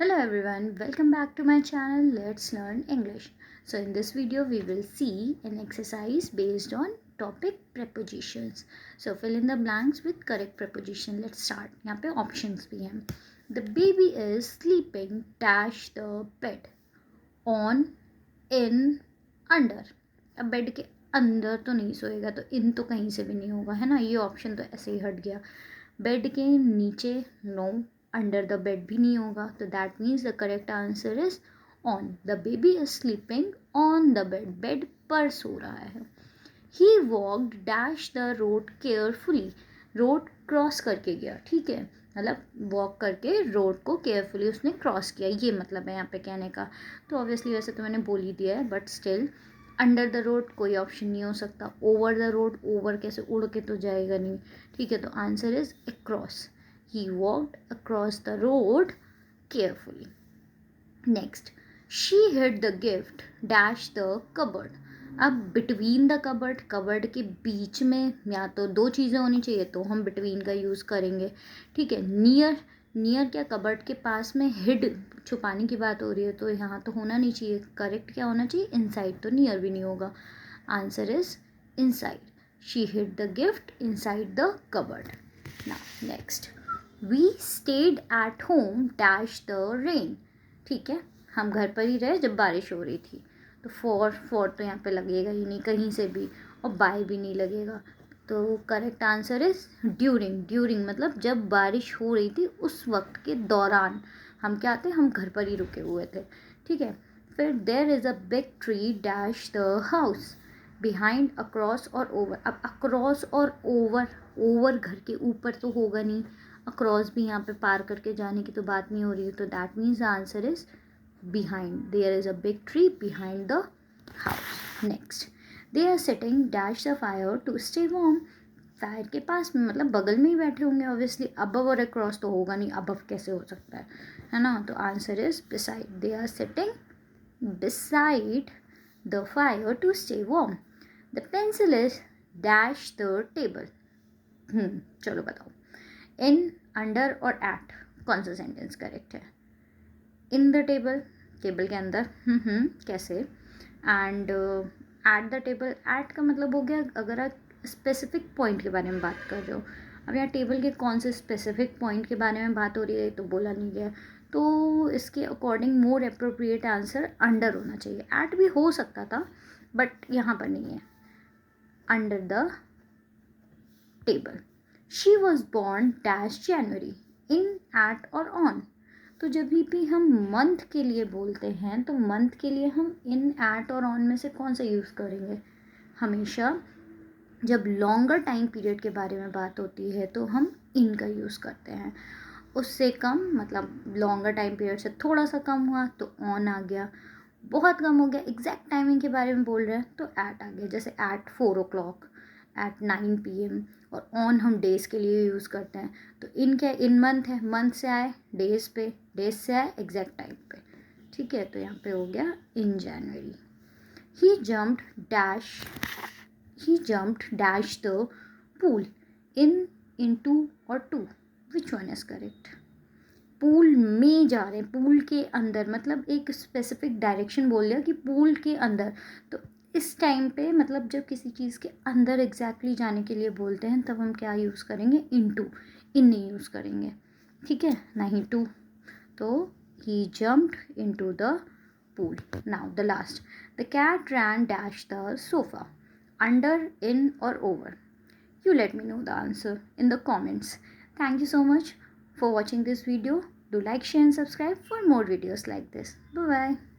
Hello everyone, welcome back to my channel. Let's learn English. So in this video we will see an exercise based on topic prepositions. So fill in the blanks with correct preposition. Let's start. यहाँ पे options भी हैं. The baby is sleeping dash the bed. On, in, under. अब bed के अंदर तो नहीं सोएगा तो इन तो कहीं से भी नहीं होगा, है ना. ये ऑप्शन तो ऐसे ही हट गया. बेड के नीचे नो, अंडर द बेड भी नहीं होगा, तो that means the correct answer is on. The baby is sleeping on the bed. Bed पर सो रहा है. He walked dash the road carefully. Road cross करके गया, ठीक है, मतलब वॉक करके रोड को केयरफुली उसने क्रॉस किया, ये मतलब है यहाँ पे कहने का. तो ऑब्वियसली वैसे तो मैंने बोल ही दिया है, but still under the road कोई ऑप्शन नहीं हो सकता. ओवर द रोड, ओवर कैसे, उड़ के तो जाएगा नहीं, ठीक है. तो answer is across. He walked across the road carefully. Next, she hid the gift dash the cupboard. अब बिटवीन द कबर्ड, कबर्ड के बीच में या तो दो चीज़ें होनी चाहिए तो हम बिटवीन का यूज़ करेंगे, ठीक है. नियर, नियर क्या, कबर्ड के पास में. हिड, छुपाने की बात हो रही है तो यहाँ तो होना नहीं चाहिए. करेक्ट क्या होना चाहिए, इनसाइड. तो नियर भी नहीं होगा. Answer is inside. She hid the gift inside the cupboard. Now next, we stayed at home dash the rain. ठीक है, हम घर पर ही रहे जब बारिश हो रही थी. तो फॉर तो यहाँ पे लगेगा ही नहीं कहीं से भी, और बाय भी नहीं लगेगा. तो correct answer is during. During मतलब जब बारिश हो रही थी उस वक्त के दौरान हम क्या थे, हम घर पर ही रुके हुए थे, ठीक है. फिर there is a big tree dash the house. Behind, across और ओवर. अब अक्रॉस और ओवर, ओवर घर के ऊपर तो होगा नहीं, अक्रॉस भी यहाँ पे पार करके जाने की तो बात नहीं हो रही है. तो that means the answer is behind. There is a big tree behind the house. Next, they are sitting dash the fire to stay warm. Fire के पास में मतलब बगल में ही बैठे होंगे ऑब्वियसली. अबव और अक्रॉस तो होगा नहीं, अबव कैसे हो सकता है ना. तो answer is beside. They are sitting beside the fire to stay warm. The pencil is dash the table. चलो बताओ, इन, अंडर और एट कौन सा सेंटेंस करेक्ट है. इन द टेबल, टेबल के अंदर. कैसे. And at the table, at का मतलब हो गया अगर आप स्पेसिफिक पॉइंट के बारे में बात कर रहे हो. अब यहाँ टेबल के कौन से स्पेसिफिक पॉइंट के बारे में बात हो रही है तो बोला नहीं गया. तो इसके according more appropriate answer under होना चाहिए. एट भी हो सकता था बट यहाँ पर नहीं है. Under the table. She was born dash January. In, at और ऑन. तो जब भी हम मंथ के लिए बोलते हैं तो मंथ के लिए हम इन, एट और ऑन में से कौन सा यूज़ करेंगे. हमेशा जब लॉन्गर टाइम पीरियड के बारे में बात होती है तो हम इन का यूज़ करते हैं. उससे कम मतलब लॉन्गर टाइम पीरियड से थोड़ा सा कम हुआ तो ऑन आ गया. बहुत कम हो गया, एग्जैक्ट टाइमिंग के बारे में बोल रहे हैं तो एट आ गया. जैसे एट 4 o'clock, एट 9 PM. और ऑन हम डेज़ के लिए यूज़ करते हैं. तो इन क्या, इन मंथ है, मंथ से आए डेज़ पे, डेज से आए एग्जैक्ट टाइम पे, ठीक है. तो यहाँ पे हो गया in January. He jumped dash, he jumped dash the pool. In, into और to, which one is correct. Pool में जा रहे हैं, पूल के अंदर मतलब एक स्पेसिफिक डायरेक्शन बोल दिया कि पूल के अंदर. तो इस टाइम पे मतलब जब किसी चीज़ के अंदर एग्जैक्टली जाने के लिए बोलते हैं तब हम क्या यूज़ करेंगे, इनटू. इन नहीं यूज़ करेंगे, ठीक है, ना ही टू. तो he jumped into the pool. Now the last, the cat ran dash the sofa. Under, in or over. You let me know the answer in the comments. Thank you so much for watching this video. Do like, share and subscribe for more videos like this. Bye bye.